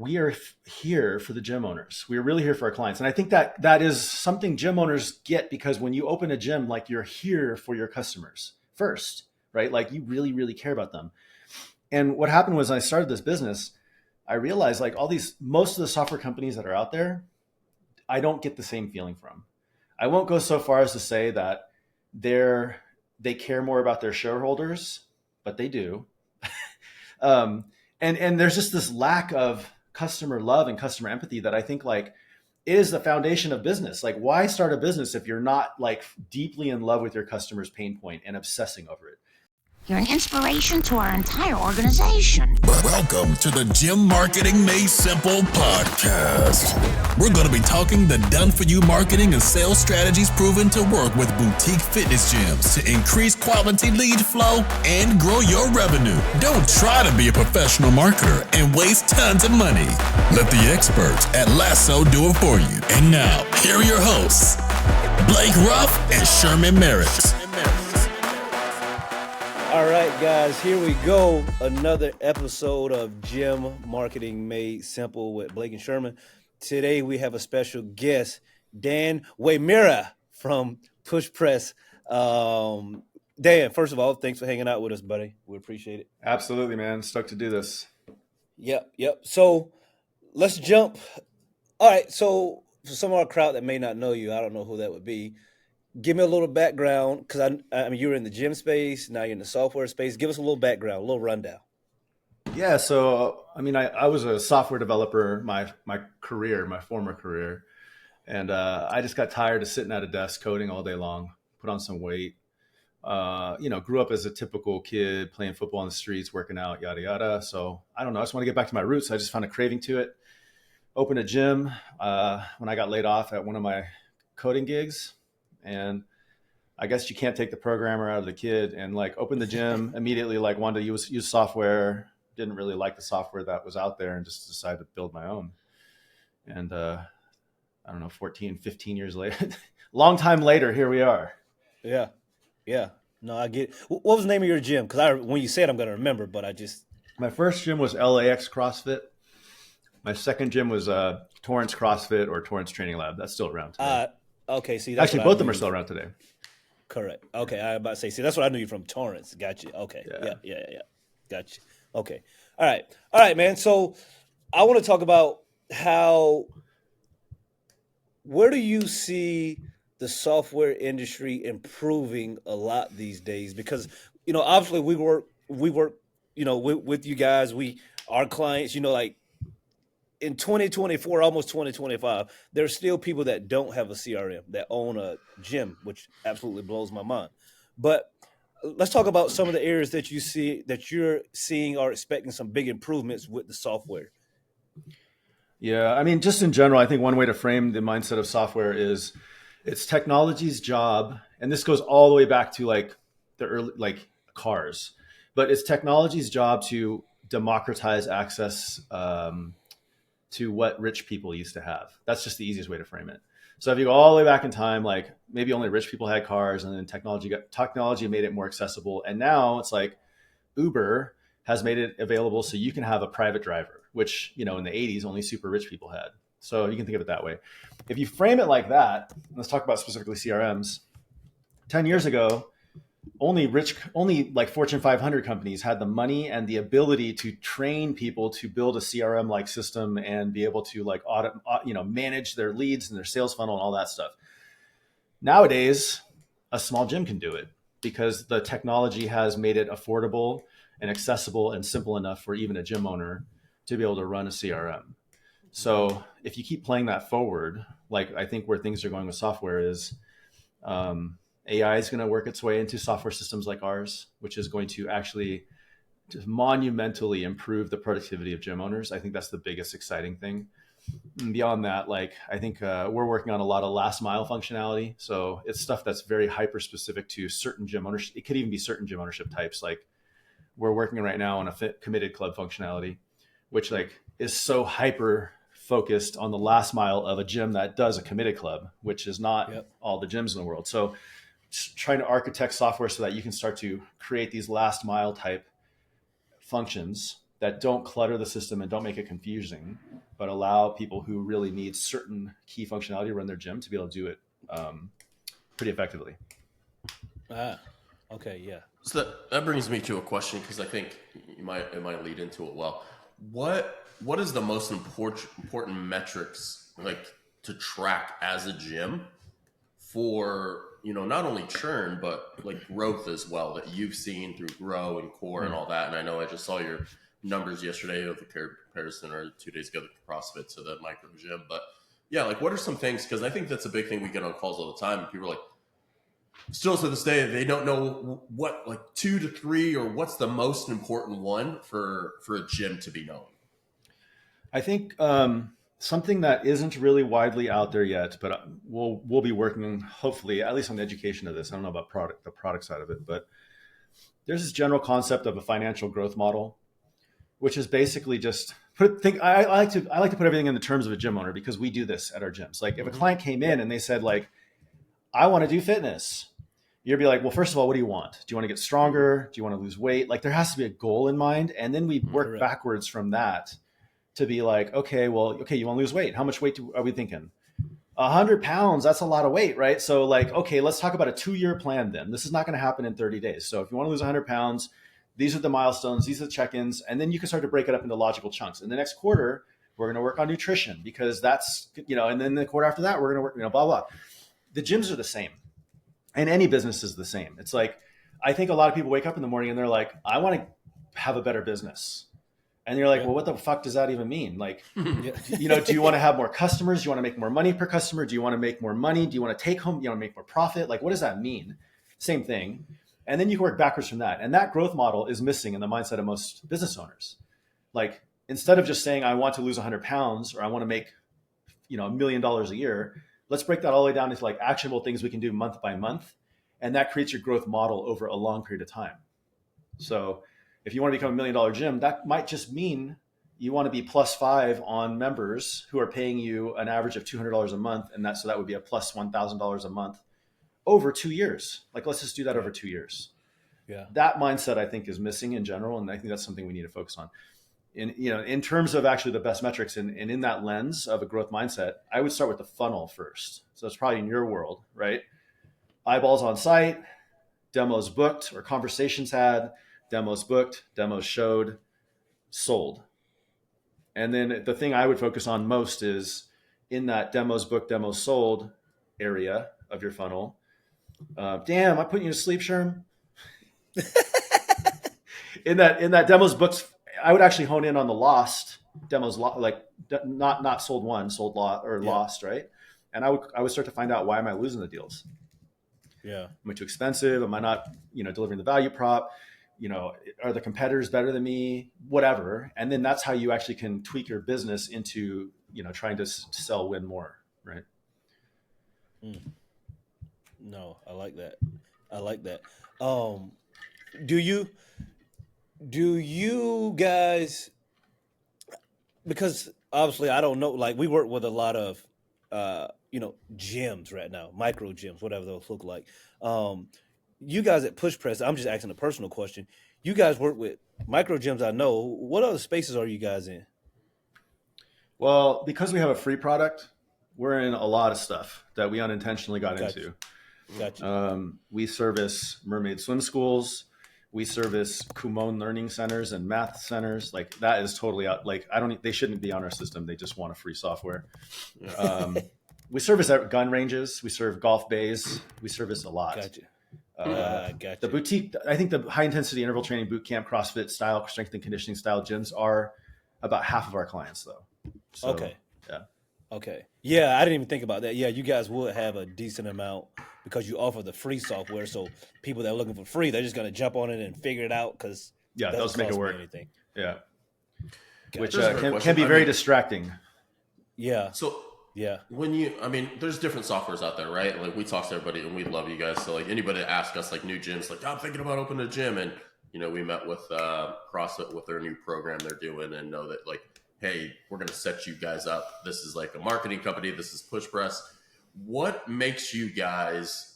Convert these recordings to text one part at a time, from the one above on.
we are here for the gym owners. We're really here for our clients. And I think that that is something gym owners get, because when you open a gym, like, you're here for your customers first, right? Like, you really, really care about them. And what happened was, when I started this business, I realized, like, most of the software companies that are out there, I don't get the same feeling from. I won't go so far as to say that they care more about their shareholders, but they do. um, and there's just this lack of customer love and customer empathy that I think, like, is the foundation of business. Like, why start a business if you're not, like, deeply in love with your customer's pain point and obsessing over it? You're an inspiration to our entire organization. Welcome to the Gym Marketing Made Simple podcast. We're going to be talking the done-for-you marketing and sales strategies proven to work with boutique fitness gyms to increase quality lead flow and grow your revenue. Don't try to be a professional marketer and waste tons of money. Let the experts at Lasso do it for you. And now, here are your hosts, Blake Ruff and Sherman Merricks. All right, guys, here we go. Another episode of Gym Marketing Made Simple with Blake and Sherman. Today we have a special guest, Dan Uyemura from Push Press. Dan, first of all, thanks for hanging out with us, buddy. We appreciate it. Absolutely, man. Stoked to do this. Yep. So let's jump. All right, so for some of our crowd that may not know you, I don't know who that would be. Give me a little background, because I mean, you were in the gym space, now you're in the software space. Give us a little background, a little rundown. Yeah, so I mean, I was a software developer, my former career, and I just got tired of sitting at a desk coding all day long. Put on some weight. Grew up as a typical kid, playing football on the streets, working out, yada yada. So I don't know, I just want to get back to my roots. I just found a craving to it. Opened a gym when I got laid off at one of my coding gigs. And I guess you can't take the programmer out of the kid, and, like, opened the gym immediately, like, wanted to use software, didn't really like the software that was out there, and just decided to build my own. And I don't know, 14, 15 years later, long time later, here we are. Yeah. No, I get it. What was the name of your gym? Because when you said, I'm going to remember, but My first gym was LAX CrossFit. My second gym was Torrance CrossFit, or Torrance Training Lab. That's still around today. Okay, see, actually, both of them are still around today. Correct. Okay, I was about to say, see, that's what I knew you from, Torrance. Gotcha. Okay. Yeah. Gotcha. Okay. All right, man. So I want to talk about where do you see the software industry improving a lot these days? Because, obviously we work, with you guys, our clients, like, in 2024, almost 2025, there's still people that don't have a CRM, that own a gym, which absolutely blows my mind. But let's talk about some of the areas that you're seeing or expecting some big improvements with the software. Yeah, I mean, just in general, I think one way to frame the mindset of software is it's technology's job, and this goes all the way back to, like, the early, like, cars, but it's technology's job to democratize access to what rich people used to have. That's just the easiest way to frame it. So if you go all the way back in time, like, maybe only rich people had cars, and then technology made it more accessible. And now it's like Uber has made it available so you can have a private driver, which, in the 80s, only super rich people had. So you can think of it that way. If you frame it like that, let's talk about specifically CRMs. 10 years ago, only like Fortune 500 companies had the money and the ability to train people to build a CRM like system and be able to, like, manage their leads and their sales funnel and all that stuff. Nowadays, a small gym can do it because the technology has made it affordable and accessible and simple enough for even a gym owner to be able to run a CRM. So if you keep playing that forward, like, I think where things are going with software is, AI is going to work its way into software systems like ours, which is going to actually just monumentally improve the productivity of gym owners. I think that's the biggest exciting thing. And beyond that, like, I think we're working on a lot of last mile functionality. So it's stuff that's very hyper specific to certain gym ownership. It could even be certain gym ownership types. Like, we're working right now on a committed club functionality, which, like, is so hyper focused on the last mile of a gym that does a committed club, which is not all the gyms in the world. So trying to architect software so that you can start to create these last mile type functions that don't clutter the system and don't make it confusing, but allow people who really need certain key functionality to run their gym to be able to do it pretty effectively. Okay, yeah. So that brings me to a question, because I think it might lead into it well. What is the most important metrics like to track as a gym for, not only churn but like growth as well, that you've seen through Grow and Core and all that? And I know I just saw your numbers yesterday of the comparison, or 2 days ago, the CrossFit to the micro gym. But yeah, like what are some things? Because I think that's a big thing we get on calls all the time. And people are like, still to this day, they don't know what, like 2 to 3, or what's the most important one for a gym to be knowing. I think something that isn't really widely out there yet, but we'll be working hopefully at least on the education of this. I don't know about the product side of it, but there's this general concept of a financial growth model, which is basically just I like to put everything in the terms of a gym owner, because we do this at our gyms. Like if a client came in and they said like, I want to do fitness, you'd be like, well, first of all, what do you want? Do you want to get stronger? Do you want to lose weight? Like there has to be a goal in mind. And then we work backwards from that to be like, okay, you want to lose weight. How much weight are we thinking? 100 pounds. That's a lot of weight, right? So like, okay, let's talk about a 2-year plan then. This is not going to happen in 30 days. So if you want to lose 100 pounds, these are the milestones, these are the check-ins. And then you can start to break it up into logical chunks. In the next quarter, we're going to work on nutrition, because that's, and then the quarter after that, we're going to work, blah, blah. The gyms are the same, and any business is the same. It's like, I think a lot of people wake up in the morning and they're like, I want to have a better business. And you're like, well, what the fuck does that even mean? Like, do you want to have more customers? Do you want to make more money per customer? Do you want to make more money? Do you want to take home, make more profit? Like, what does that mean? Same thing. And then you can work backwards from that. And that growth model is missing in the mindset of most business owners. Like, instead of just saying, I want to lose 100 pounds, or I want to make, $1 million a year, let's break that all the way down into like actionable things we can do month by month. And that creates your growth model over a long period of time. So if you want to become $1 million gym, that might just mean you want to be +5 on members who are paying you an average of $200 a month. And so that would be a plus $1,000 a month over 2 years. Like, let's just do that over 2 years. Yeah. That mindset, I think, is missing in general. And I think that's something we need to focus on. In terms of actually the best metrics, and in that lens of a growth mindset, I would start with the funnel first. So it's probably in your world, right? Eyeballs on site, demos booked or conversations had, demos booked, demos showed, sold. And then the thing I would focus on most is in that demos booked, demos sold area of your funnel. Damn, I put you to sleep, Sherm. in that demos booked, I would actually hone in on the lost demos, like not sold one, sold lost, right? And I would start to find out, why am I losing the deals? Yeah. Am I too expensive? Am I not, delivering the value prop? Are the competitors better than me? Whatever. And then that's how you actually can tweak your business into, trying to sell, win more, right? No, I like that. Do you guys, because obviously I don't know, like we work with a lot of, gyms right now, micro gyms, whatever those look like. You guys at Push Press, I'm just asking a personal question. You guys work with micro gyms, I know. What other spaces are you guys in? Well, because we have a free product, we're in a lot of stuff that we unintentionally got into. Gotcha. We service mermaid swim schools. We service Kumon learning centers and math centers. Like, that is totally out. Like, they shouldn't be on our system. They just want a free software. We service gun ranges. We serve golf bays. We service a lot. Gotcha. Gotcha. The boutique, I think the high intensity interval training, boot camp, CrossFit style, strength and conditioning style gyms are about half of our clients though. So, okay. Yeah. Okay. Yeah. I didn't even think about that. Yeah. You guys would have a decent amount because you offer the free software. So people that are looking for free, they're just going to jump on it and figure it out. Cause those make it work. Anything. Yeah. Gotcha. Which can be very distracting. Yeah. So yeah, there's different softwares out there, right? Like, we talk to everybody and we love you guys. So like, anybody that asks us, like, new gyms, like, I'm thinking about opening a gym, and we met with CrossFit with their new program they're doing, and know that, like, hey, we're going to set you guys up. This is like a marketing company. This is Push Press. What makes you guys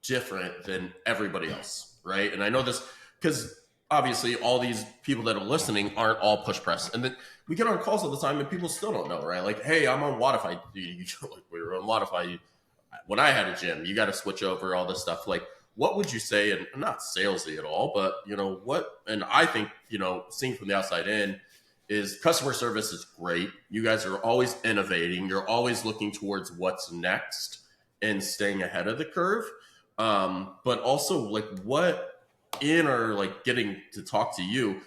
different than everybody else, right? And I know this because obviously all these people that are listening aren't all push press. And then we get on calls all the time and people still don't know, right? Like, hey, I'm on Wodify. Like, we were on Wodify. When I had a gym, you got to switch over all this stuff. Like, what would you say, and not salesy at all, but, what, and I think, seeing from the outside in, is customer service is great. You guys are always innovating. You're always looking towards what's next and staying ahead of the curve. But also, like, getting to talk to you,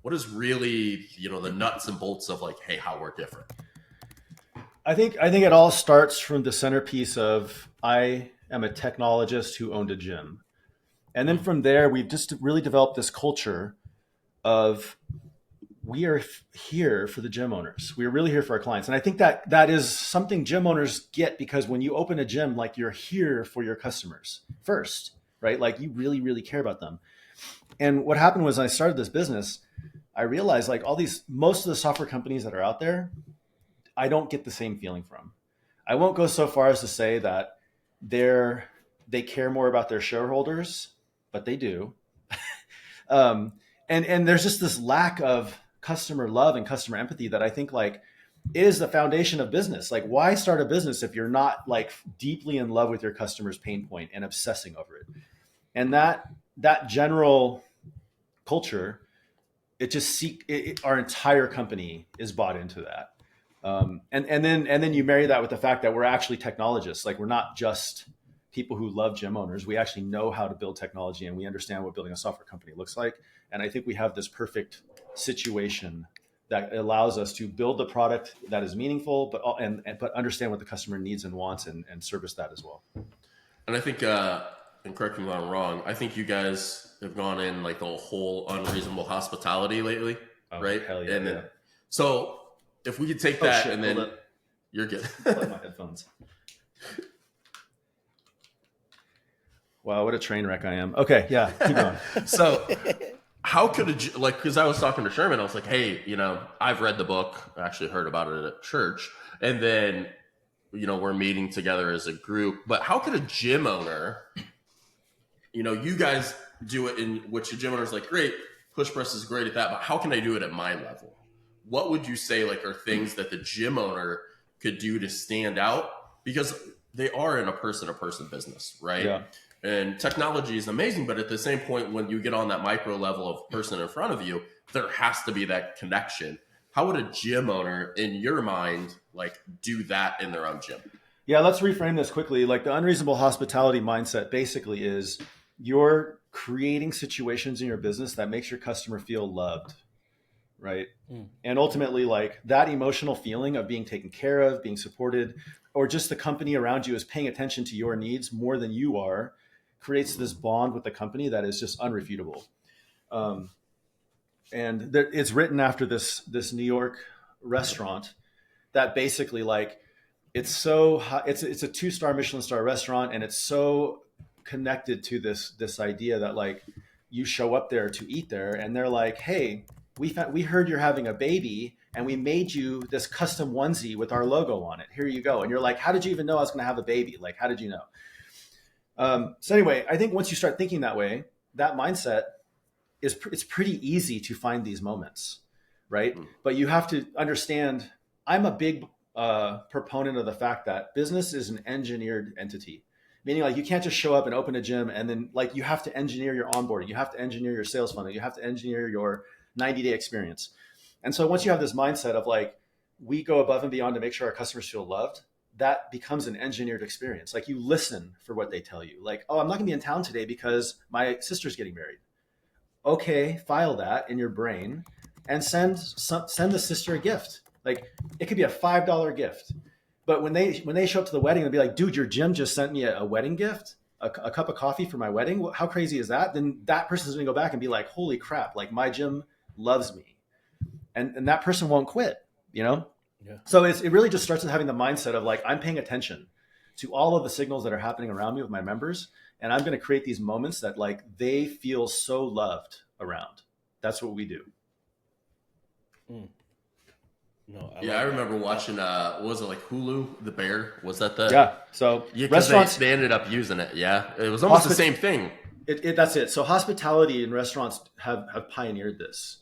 what is really, the nuts and bolts of like, hey, how we're different? I think it all starts from the centerpiece of I am a technologist who owned a gym. And then from there, we've just really developed this culture of we are here for the gym owners. We're really here for our clients. And I think that is something gym owners get, because when you open a gym, like, you're here for your customers first, right? Like, you really, really care about them. And what happened was, I started this business, I realized, like, most of the software companies that are out there, I don't get the same feeling from. I won't go so far as to say that they care more about their shareholders, but they do. And there's just this lack of customer love and customer empathy that I think, like, is the foundation of business. Like, why start a business if you're not, like, deeply in love with your customer's pain point and obsessing over it? And that general culture, our entire company is bought into that. And then you marry that with the fact that we're actually technologists. Like, we're not just people who love gym owners. We actually know how to build technology, and we understand what building a software company looks like. And I think we have this perfect situation that allows us to build the product that is meaningful, but understand what the customer needs and wants, and service that as well. And I think, and correct me if I'm wrong, I think you guys have gone in like the whole unreasonable hospitality lately, right? Hell yeah, and then, yeah. So if we could take that, and then you're good. Plug my headphones. Wow, what a train wreck I am. Okay, yeah, keep going. So how could because I was talking to Sherman, I was like, hey, I've read the book, I actually heard about it at church, and then, we're meeting together as a group, but how could a gym owner, you guys do it in which the gym owner's like, great, push press is great at that, but how can I do it at my level? What would you say, like, are things that the gym owner could do to stand out? Because they are in a person-to-person business, right? Yeah. And technology is amazing, but at the same point, when you get on that micro level of person in front of you, there has to be that connection. How would a gym owner, in your mind, like, do that in their own gym? Yeah, let's reframe this quickly. Like, the unreasonable hospitality mindset basically is you're creating situations in your business that makes your customer feel loved, right? And ultimately, like, that emotional feeling of being taken care of, being supported, or just the company around you is paying attention to your needs more than you are, creates this bond with the company that is just unrefutable. And it's written after this New York restaurant that basically, like, it's so high, it's a 2-star Michelin star restaurant, and it's so connected to this idea that, like, you show up there to eat there, and they're like, hey, we heard you're having a baby, and we made you this custom onesie with our logo on it. Here you go. And you're like, how did you even know I was going to have a baby? Like, how did you know? So anyway, I think once you start thinking that way, that mindset it's pretty easy to find these moments, right? But you have to understand, I'm a big proponent of the fact that business is an engineered entity, meaning, like, you can't just show up and open a gym and then, like, you have to engineer your onboarding, you have to engineer your sales funnel, you have to engineer your 90-day experience. And so once you have this mindset of, like, we go above and beyond to make sure our customers feel loved, that becomes an engineered experience. Like, you listen for what they tell you. Like, oh, I'm not gonna be in town today because my sister's getting married. Okay, file that in your brain and send the sister a gift. Like, it could be a $5 gift. But when they show up to the wedding, they'll be like, dude, your gym just sent me a wedding gift, a cup of coffee for my wedding. How crazy is that? Then that person's gonna go back and be like, holy crap, like, my gym loves me. And that person won't quit, Yeah. So it really just starts with having the mindset of, like, I'm paying attention to all of the signals that are happening around me with my members, and I'm going to create these moments that, like, they feel so loved around. That's what we do. No, I remember watching, what was it, like Hulu, The Bear? Was that the? Yeah. So Yeah, restaurants, they ended up using it. Yeah, it was almost the same thing. That's it. So hospitality and restaurants have pioneered this.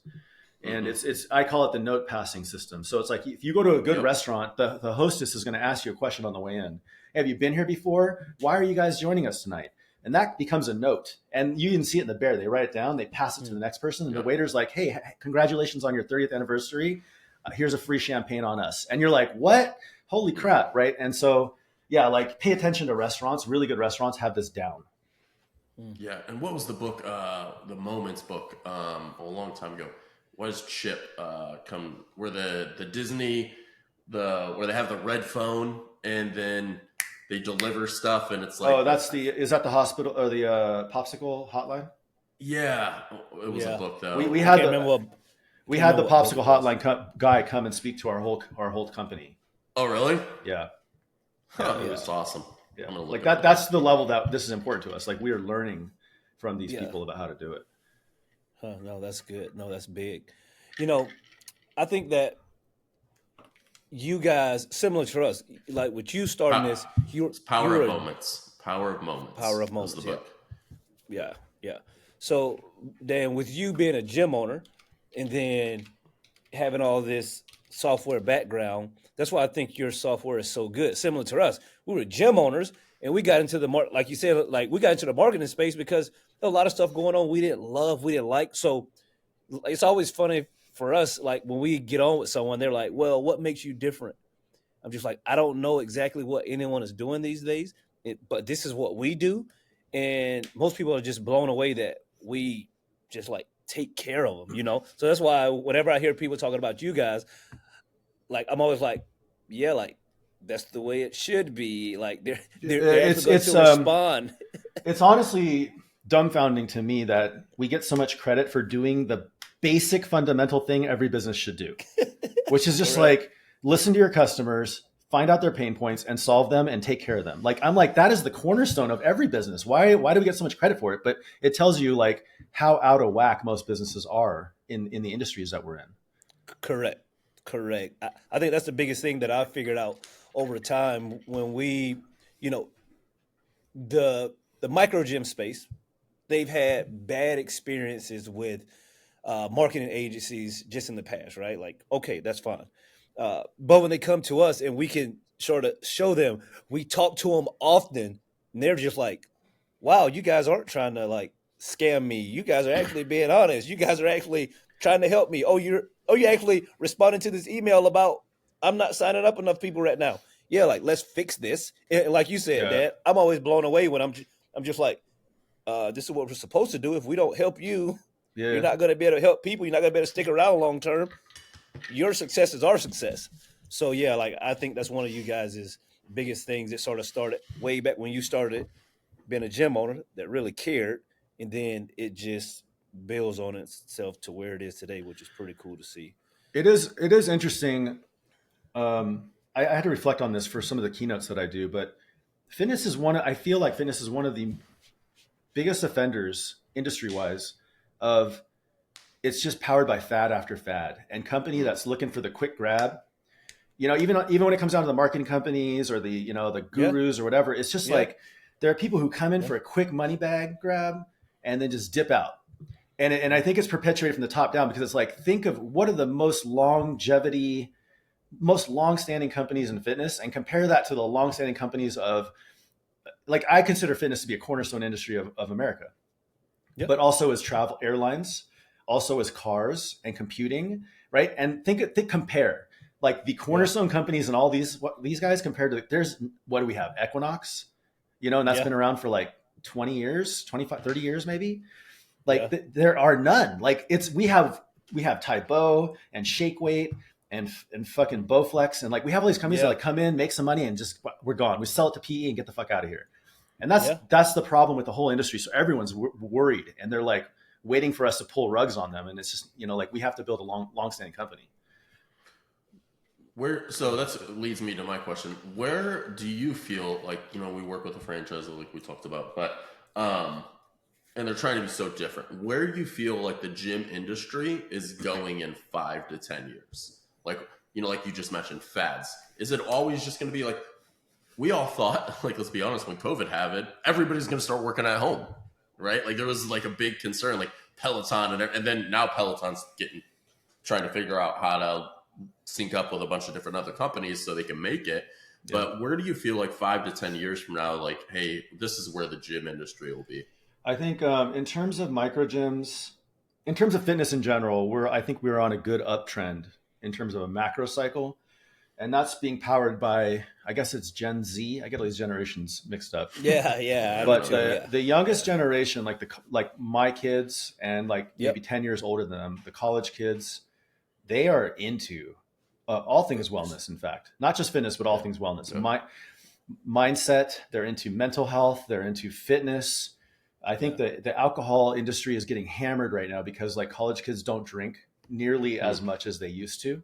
And it's I call it the note passing system. So it's like if you go to a good restaurant, the hostess is going to ask you a question on the way in. Hey, have you been here before? Why are you guys joining us tonight? And that becomes a note. And you can see it in the bear. They write it down, they pass it to the next person. And the waiter's like, hey, congratulations on your 30th anniversary. Here's a free champagne on us. And you're like, what? Holy crap, right? And so, yeah, like pay attention to restaurants. Really good restaurants have this down. Yeah. And what was the book, the Moments book, a long time ago? What does Chip come where the Disney where they have the red phone and then they deliver stuff and it's like is that the hospital or the popsicle hotline? Yeah, it was a book though. We had the popsicle hotline guy come and speak to our whole company. Oh really? Yeah. That's awesome. Yeah. Like that's the level that this is important to us. Like we are learning from these people about how to do it. No, that's good. No, that's big. I think that you guys, similar to us, like with you starting this, Power of Moments. Power of Moments. Power of Moments. Was the book. Yeah. So, Dan, with you being a gym owner and then having all this software background, that's why I think your software is so good. Similar to us, we were gym owners and we got into the like you said, like we got into the marketing space because a lot of stuff going on we didn't love, we didn't like. So it's always funny for us, like when we get on with someone, they're like, well, what makes you different? I'm just like, I don't know exactly what anyone is doing these days, but this is what we do. And most people are just blown away that we just like take care of them, So that's why whenever I hear people talking about you guys, like I'm always like, yeah, like that's the way it should be. Like they're going to respond. It's honestly dumbfounding to me that we get so much credit for doing the basic fundamental thing every business should do, which is just like listen to your customers, find out their pain points and solve them and take care of them. Like, I'm like, that is the cornerstone of every business. Why do we get so much credit for it? But it tells you like how out of whack most businesses are in the industries that we're in. Correct. I think that's the biggest thing that I figured out over time when we, the micro gym space, they've had bad experiences with marketing agencies just in the past, right? Like, okay, that's fine. But when they come to us and we can sort of show them, we talk to them often, and they're just like, wow, you guys aren't trying to like scam me. You guys are actually being honest. You guys are actually trying to help me. You're actually responding to this email about I'm not signing up enough people right now. Yeah, like let's fix this. And like you said, Dad, I'm always blown away when I'm just like, this is what we're supposed to do. If we don't help you, you're not going to be able to help people. You're not going to be able to stick around long term. Your success is our success. So yeah, like I think that's one of you guys' biggest things that sort of started way back when you started being a gym owner that really cared, and then it just builds on itself to where it is today, which is pretty cool to see. It is interesting. I had to reflect on this for some of the keynotes that I do, but I feel like fitness is one of the biggest offenders industry-wise of it's just powered by fad after fad and company that's looking for the quick grab. Even when it comes down to the marketing companies or the gurus or whatever, it's just like there are people who come in for a quick money bag grab and then just dip out. And I think it's perpetuated from the top down because it's like, think of what are the most long-standing companies in fitness and compare that to the long-standing companies of, like, I consider fitness to be a cornerstone industry of America, but also as travel, airlines, also as cars and computing, right? And compare like the cornerstone companies and all these guys compared to what do we have? Equinox, and that's been around for like 20 years, 25, 30 years, maybe. Like there are none. Like we have Tybo and Shake Weight and fucking Bowflex. And like, we have all these companies that like come in, make some money and just, we're gone. We sell it to PE and get the fuck out of here. And that's the problem with the whole industry. So everyone's worried and they're like waiting for us to pull rugs on them. And it's just, like we have to build a long-standing company. So that leads me to my question. Where do you feel like, we work with a franchise like we talked about, but, and they're trying to be so different. Where do you feel like the gym industry is going in 5 to 10 years? Like, like you just mentioned, fads. Is it always just going to be like, we all thought, like, let's be honest, when COVID happened, everybody's going to start working at home, right? Like there was like a big concern, like Peloton, and then now Peloton's trying to figure out how to sync up with a bunch of different other companies so they can make it. Yeah. But where do you feel like 5 to 10 years from now, like, hey, this is where the gym industry will be? I think in terms of micro gyms, in terms of fitness in general, I think we're on a good uptrend in terms of a macro cycle. And that's being powered by, I guess it's Gen Z. I get all these generations mixed up. Yeah. But the youngest generation, like my kids and like Yep. maybe 10 years older than them, the college kids, they are into all things wellness, in fact, not just fitness, but all things wellness. Yeah. Mindset, they're into mental health, they're into fitness. I think the alcohol industry is getting hammered right now because like college kids don't drink nearly as much as they used to.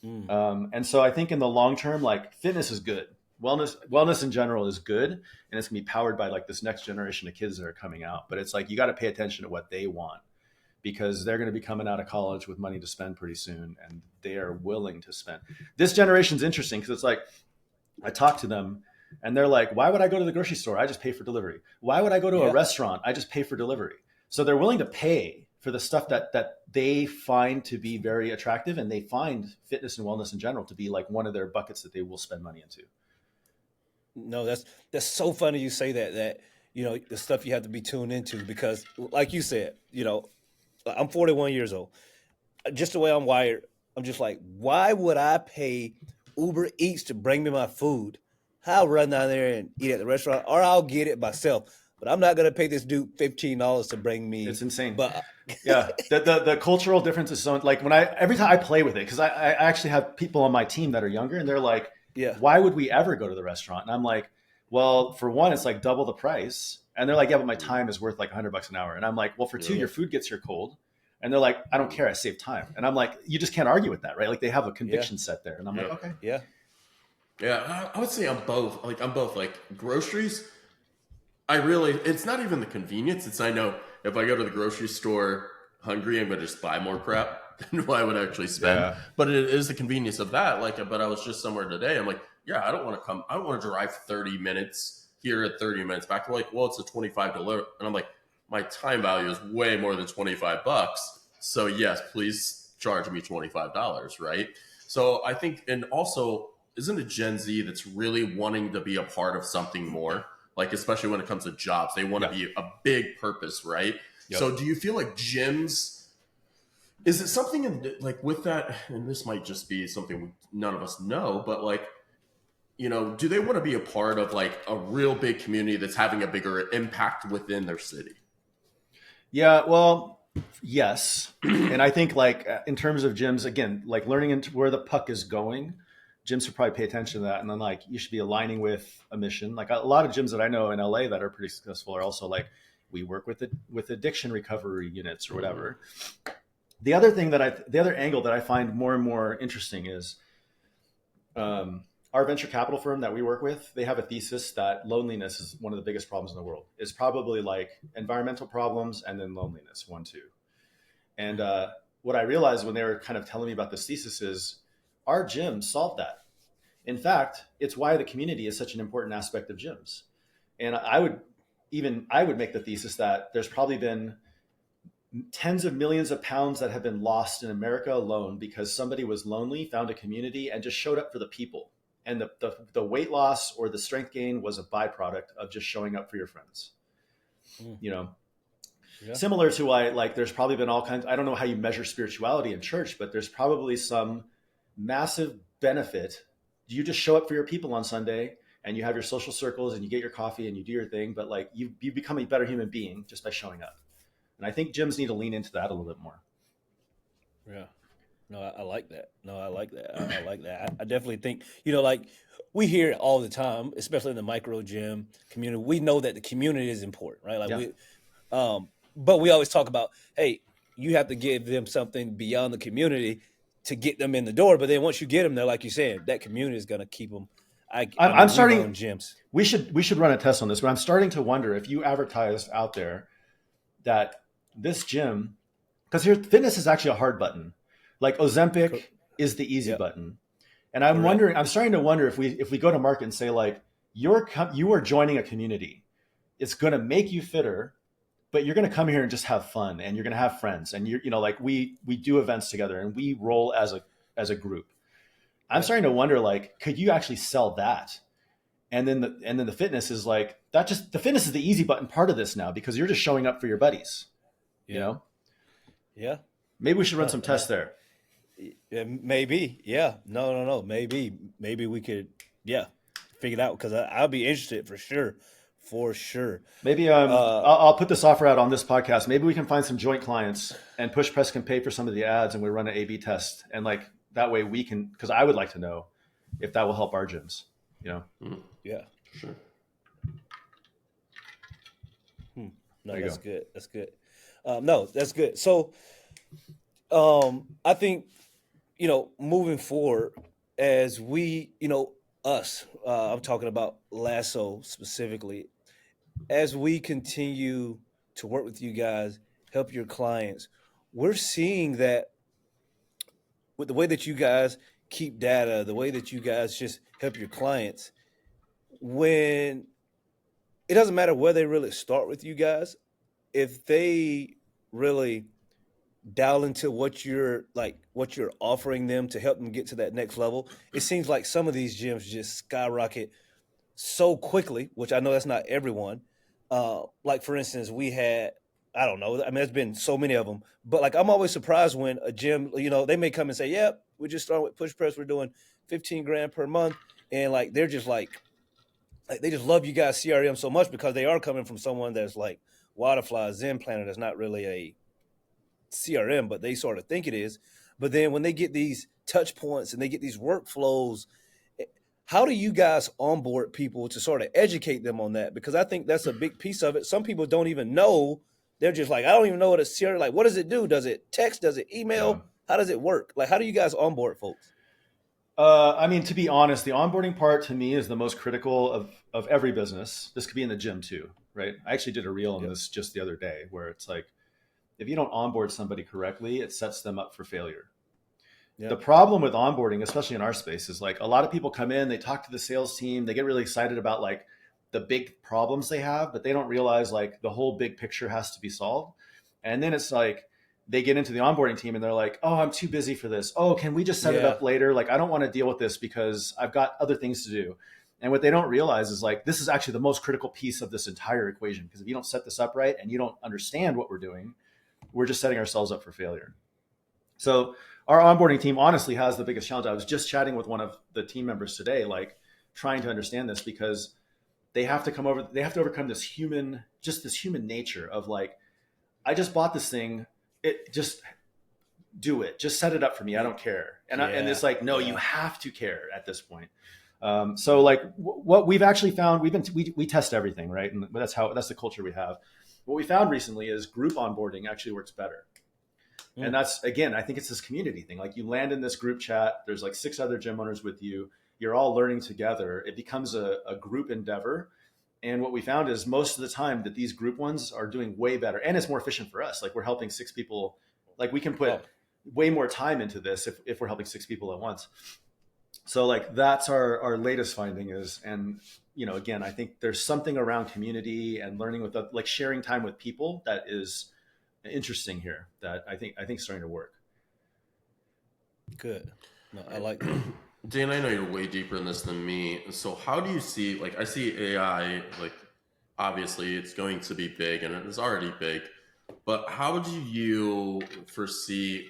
And so I think in the long term, like fitness is good. Wellness in general is good. And it's gonna be powered by like this next generation of kids that are coming out. But it's like, you got to pay attention to what they want because they're going to be coming out of college with money to spend pretty soon. And they are willing to spend. This generation's interesting because it's like, I talk to them and they're like, why would I go to the grocery store? I just pay for delivery. Why would I go to a restaurant? I just pay for delivery. So they're willing to pay for the stuff that they find to be very attractive, and they find fitness and wellness in general to be like one of their buckets that they will spend money into. No, that's so funny you say that the stuff you have to be tuned into because like you said, I'm 41 years old. Just the way I'm wired, I'm just like, why would I pay Uber Eats to bring me my food? I'll run down there and eat at the restaurant, or I'll get it myself. But I'm not going to pay this dude $15 to bring me. It's insane. But yeah, the cultural difference is so like every time I play with it, because I actually have people on my team that are younger, and they're like, why would we ever go to the restaurant? And I'm like, well, for one, it's like double the price. And they're like, yeah, but my time is worth like $100 an hour. And I'm like, well, for two, your food gets here cold. And they're like, I don't care, I save time. And I'm like, you just can't argue with that, right? Like they have a conviction set there. And I'm like, okay. Yeah, I would say I'm both. Like groceries, it's not even the convenience. It's I know if I go to the grocery store hungry, I'm going to just buy more crap than what I would actually spend. Yeah. But it is the convenience of that. But I was just somewhere today. I'm like, yeah, I don't want to drive 30 minutes here at 30 minutes back. They're like, well, it's a $25. And I'm like, my time value is way more than $25. So yes, please charge me $25, right? So I think, and also, isn't it Gen Z that's really wanting to be a part of something more? Like, especially when it comes to jobs, they want to be a big purpose, right? Yep. So do you feel like gyms, is it something with that, and this might just be something none of us know, but do they want to be a part of like a real big community that's having a bigger impact within their city? Yeah, well, yes. And I think in terms of gyms, again, like learning into where the puck is going, gyms should probably pay attention to that. And then you should be aligning with a mission. Like a lot of gyms that I know in LA that are pretty successful are also like, we work with addiction recovery units or whatever. The other angle that I find more and more interesting is our venture capital firm that we work with, they have a thesis that loneliness is one of the biggest problems in the world. It's probably like environmental problems and then loneliness, 1, 2. And what I realized when they were kind of telling me about this thesis is our gyms solved that. In fact, it's why the community is such an important aspect of gyms. And I would make the thesis that there's probably been tens of millions of pounds that have been lost in America alone because somebody was lonely, found a community, and just showed up for the people. And the weight loss or the strength gain was a byproduct of just showing up for your friends. Similar to why there's probably been all kinds, I don't know how you measure spirituality in church, but there's probably some massive benefit. You just show up for your people on Sunday and you have your social circles and you get your coffee and you do your thing, but you become a better human being just by showing up. And I think gyms need to lean into that a little bit more. Yeah. No, I like that. I like that. I definitely think, we hear it all the time, especially in the micro gym community. We know that the community is important, right? But we always talk about, hey, you have to give them something beyond the community to get them in the door. But then once you get them there, like you said, that community is going to keep them. I'm starting gyms. We should run a test on this, but I'm starting to wonder if you advertised out there that this gym, because here fitness is actually a hard button. Like Ozempic is the easy button. And I'm starting to wonder if we go to market and say you are joining a community. It's going to make you fitter, but you're going to come here and just have fun, and you're going to have friends, and like we do events together, and we roll as a group. I'm starting to wonder, like, could you actually sell that? And then the fitness is like that. Just the fitness is the easy button part of this now, because you're just showing up for your buddies. Yeah. You know? Yeah. Maybe we should run some tests there. Yeah, maybe. Yeah. No. Maybe we could, figure it out, because I'll be interested for sure. For sure. Maybe I'll put this offer out on this podcast. Maybe we can find some joint clients, and Push Press can pay for some of the ads, and we run an A/B test, and like that way we can, because I would like to know if that will help our gyms. Yeah. Sure. No, that's good. That's good. No, that's good. So, I think, moving forward, as we, us, I'm talking about Lasso specifically, as we continue to work with you guys, help your clients, we're seeing that with the way that you guys keep data, the way that you guys just help your clients, when it doesn't matter where they really start with you guys, if they really dial into what you're offering them to help them get to that next level, it seems like some of these gyms just skyrocket so quickly, which I know that's not everyone. Like, for instance, we had, I don't know, I mean, there's been so many of them, but like, I'm always surprised when a gym, they may come and say, yep, we just started with Push Press, we're doing 15 grand per month. And like, they're just like they just love you guys CRM so much, because they are coming from someone that's like Waterfly, Zen Planner, that's not really a CRM, but they sort of think it is. But then when they get these touch points and they get these workflows, how do you guys onboard people to sort of educate them on that? Because I think that's a big piece of it. Some people don't even know. They're just like, I don't even know what a CRM, like, what does it do? Does it text? Does it email? Yeah. How does it work? Like, how do you guys onboard folks? I mean, to be honest, the onboarding part to me is the most critical of every business. This could be in the gym too, right? I actually did a reel on this just the other day, where it's like, if you don't onboard somebody correctly, it sets them up for failure. Yep. The problem with onboarding, especially in our space, is like a lot of people come in, they talk to the sales team, they get really excited about like the big problems they have, but they don't realize like the whole big picture has to be solved. And then it's like, they get into the onboarding team and they're like, oh, I'm too busy for this. Oh, can we just set it up later? Like, I don't want to deal with this because I've got other things to do. And what they don't realize is like, this is actually the most critical piece of this entire equation. Because if you don't set this up right and you don't understand what we're doing, we're just setting ourselves up for failure. So our onboarding team honestly has the biggest challenge. I was just chatting with one of the team members today, like trying to understand this, because they have to overcome this human nature of like, I just bought this thing. Just do it. Just set it up for me. I don't care. And it's like, no, you have to care at this point. So like what we've actually found, we test everything, right? And that's the culture we have. What we found recently is group onboarding actually works better. And that's, again, I think it's this community thing. Like, you land in this group chat, there's like 6 other gym owners with you. You're all learning together. It becomes a group endeavor. And what we found is most of the time that these group ones are doing way better, and it's more efficient for us. Like, we're helping 6 people. Like, we can put way more time into this if we're helping 6 people at once. So like, that's our latest finding is, and again, I think there's something around community and learning with like sharing time with people that is interesting here that I think is starting to work. Good. No, I like that. Dan, I know you're way deeper in this than me. So how do you see, like, I see AI, like, obviously it's going to be big and it is already big, but how do you foresee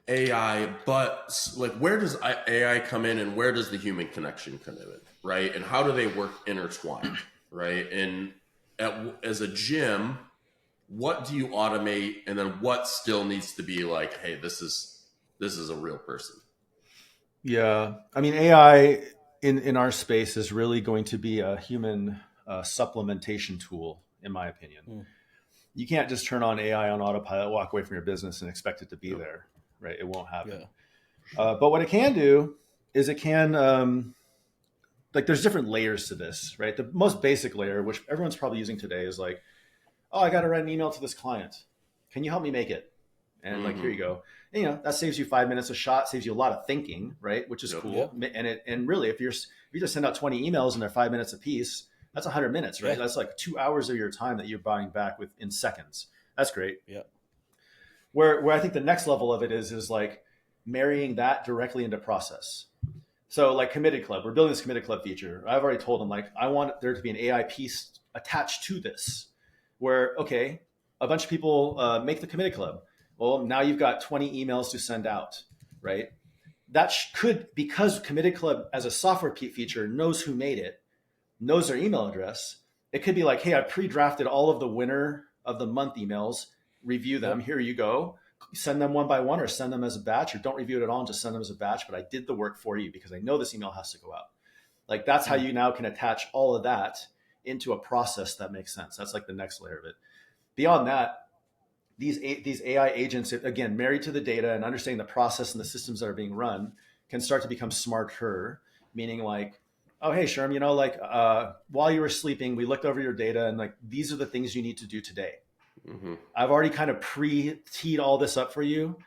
AI, but like, where does AI come in and where does the human connection come in, right? And how do they work intertwined, right? And as a gym, what do you automate, and then what still needs to be like, hey, this is a real person? Yeah, I mean, AI in our space is really going to be a human supplementation tool, in my opinion. You can't just turn on AI on autopilot, walk away from your business, and expect it to be there, right? It won't happen. But what it can do is it can, like, there's different layers to this, right? The most basic layer, which everyone's probably using today, is like, oh, I got to write an email to this client. Can you help me make it? And like, here you go. And, that saves you 5 minutes a shot, saves you a lot of thinking, right? Which is cool. And really, if you just send out 20 emails and they're 5 minutes a piece, That's 100 minutes, right? Yeah. That's like 2 hours of your time that you're buying back in seconds. That's great. Yeah. Where I think the next level of it is like marrying that directly into process. So like Committed Club, we're building this Committed Club feature. I've already told them, like, I want there to be an AI piece attached to this where, okay, a bunch of people make the Committed Club. Well, now you've got 20 emails to send out, right? That could, because Committed Club as a software feature knows who made it, knows their email address. It could be like, hey, I pre-drafted all of the winner of the month emails, review them. Here you go. Send them one by one or send them as a batch, or don't review it at all and just send them as a batch. But I did the work for you because I know this email has to go out. Like that's how you now can attach all of that into a process that makes sense. That's like the next layer of it. Beyond that, these AI agents, again, married to the data and understanding the process and the systems that are being run, can start to become smarter, meaning like, oh, hey, Sherm, you know, like while you were sleeping, we looked over your data and like, these are the things you need to do today. Mm-hmm. I've already kind of pre-teed all this up for you.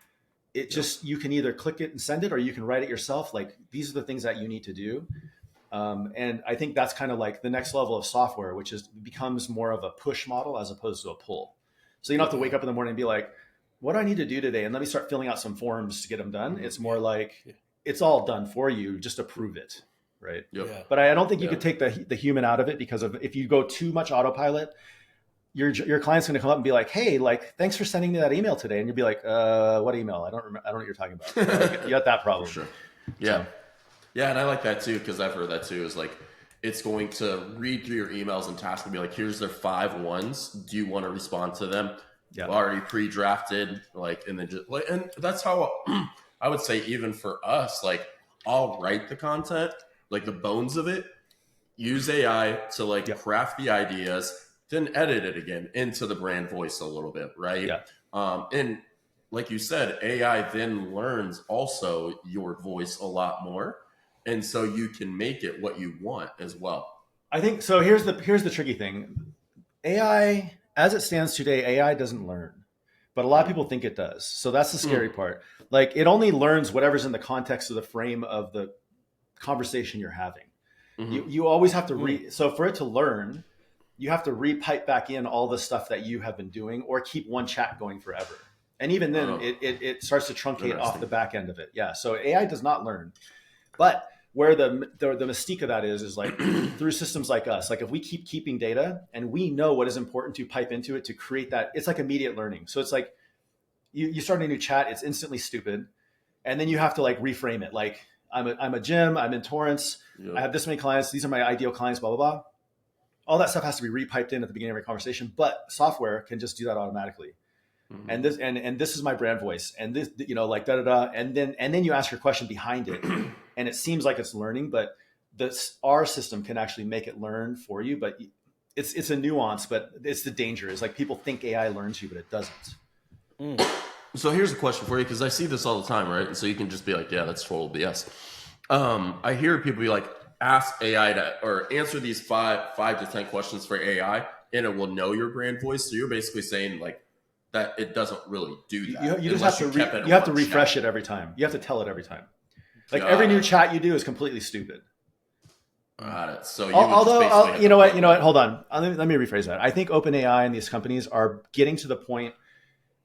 It just, you can either click it and send it, or you can write it yourself. Like, these are the things that you need to do. And I think that's kind of like the next level of software, which is becomes more of a push model as opposed to a pull. So you don't have to wake up in the morning and be like, what do I need to do today? And let me start filling out some forms to get them done. It's more like it's all done for you, just to prove it. Right. Yep. Yeah. But I don't think you could take the human out of it, because of if you go too much autopilot, your client's going to come up and be like, hey, like, thanks for sending me that email today. And you'll be like, what email? I don't remember. I don't know what you're talking about. You got that problem. For sure. Yeah. So. Yeah. And I like that too, because I've heard that too, is like, it's going to read through your emails and task and be like, here's their 5 ones. Do you want to respond to them? Yeah. Already pre-drafted, like, and then just like, and that's how I would say, even for us, like, I'll write the content, like the bones of it, use AI to like craft the ideas, then edit it again into the brand voice a little bit, right? Yeah. And like you said, AI then learns also your voice a lot more, and so you can make it what you want as well. I think so. Here's the tricky thing. AI, as it stands today, AI doesn't learn, but a lot of people think it does. So that's the scary part. Like, it only learns whatever's in the context of the frame of the conversation you're having. Mm-hmm. You always have to so for it to learn, you have to re-pipe back in all the stuff that you have been doing, or keep one chat going forever. And even then, it starts to truncate off the back end of it. Yeah. So AI does not learn. But where the mystique of that is like through systems like us. Like, if we keep keeping data and we know what is important to pipe into it to create that, it's like immediate learning. So it's like you start a new chat, it's instantly stupid. And then you have to like reframe it. Like, I'm a Jim, I'm in Torrance, I have this many clients, these are my ideal clients, blah, blah, blah. All that stuff has to be repiped in at the beginning of every conversation, but software can just do that automatically. Mm-hmm. And this is my brand voice, and this, you know, like and then you ask your question behind it, and it seems like it's learning, but our system can actually make it learn for you. But it's a nuance, but it's the danger is like people think AI learns you, but it doesn't. So here's a question for you, because I see this all the time, right? And so you can just be like, yeah, that's total BS. I hear people be like, ask AI to, or answer these 5 to 10 questions for AI, and it will know your brand voice. So you're basically saying like that it doesn't really do that. You just have to you have to refresh it every time. You have to tell it every time. Like, every new chat you do is completely stupid. Got it. So you know what? Hold on. Let me rephrase that. I think OpenAI and these companies are getting to the point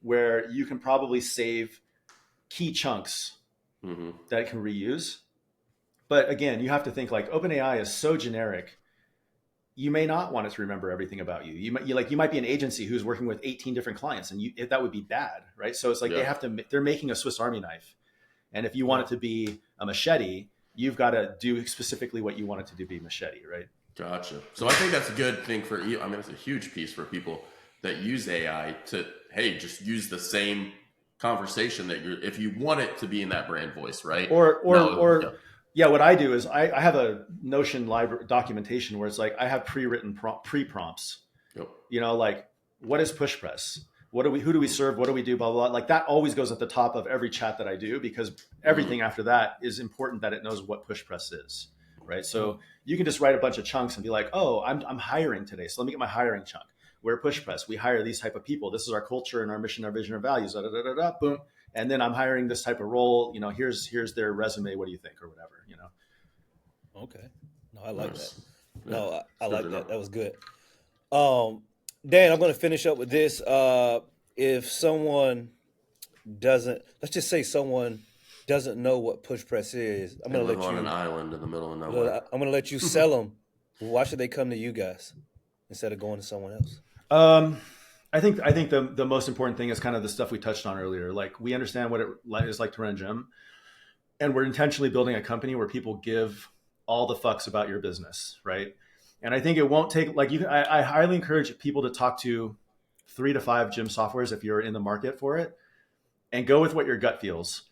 where you can probably save key chunks that it can reuse. But again, you have to think like OpenAI is so generic. You may not want it to remember everything about you. You might be an agency who's working with 18 different clients, and that would be bad, right? So it's like they're making a Swiss Army knife. And if you want it to be a machete, you've got to do specifically what you want it to be machete, right? Gotcha. So I think that's a good thing for you. I mean, it's a huge piece for people that use AI to, hey, just use the same conversation if you want it to be in that brand voice, right? Yeah, what I do is I have a Notion library documentation where it's like I have pre-written pre-prompts. Yep. You know, like, what is push press? Who do we serve? What do we do? Blah, blah, blah. Like, that always goes at the top of every chat that I do, because everything after that is important that it knows what push press is, right? So you can just write a bunch of chunks and be like, oh, I'm hiring today, so let me get my hiring chunk. We're push press. We hire these type of people. This is our culture and our mission, our vision, our values. Da, da, da, da, da, boom. And then I'm hiring this type of role. You know, here's their resume. What do you think, or whatever? You know. Okay. No, I like that. No, I Good like to that. know. That was good. Dan, I'm going to finish up with this. If someone doesn't, let's just say someone doesn't know what push press is, I'm They going to live let on an you. island in the middle of nowhere. I'm going to let you sell them. Why should they come to you guys instead of going to someone else? I think the most important thing is kind of the stuff we touched on earlier. Like we understand what it is like to run a gym, and we're intentionally building a company where people give all the fucks about your business, right? And I think it won't take like you. I highly encourage people to talk to 3 to 5 gym softwares if you're in the market for it, and go with what your gut feels.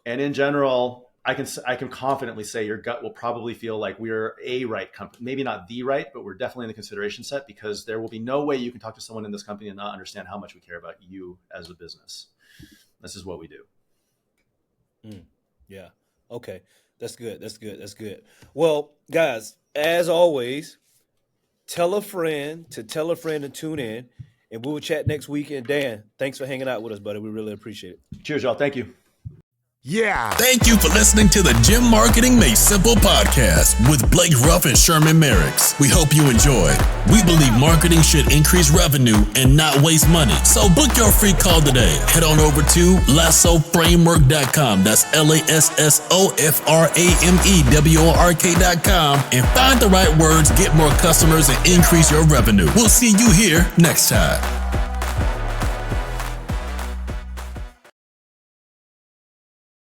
And in general, I can confidently say your gut will probably feel like we're a right company, maybe not the right, but we're definitely in the consideration set, because there will be no way you can talk to someone in this company and not understand how much we care about you as a business. This is what we do. Yeah. Okay. That's good. That's good. That's good. Well, guys, as always, tell a friend to tune in, and we will chat next week. And Dan, thanks for hanging out with us, buddy. We really appreciate it. Cheers, y'all. Thank you. Yeah. Thank you for listening to the Gym Marketing Made Simple podcast with Blake Ruff and Sherman Merricks. We hope you enjoyed. We believe marketing should increase revenue and not waste money. So book your free call today. Head on over to lassoframework.com. That's lassoframework.com and find the right words, get more customers, and increase your revenue. We'll see you here next time.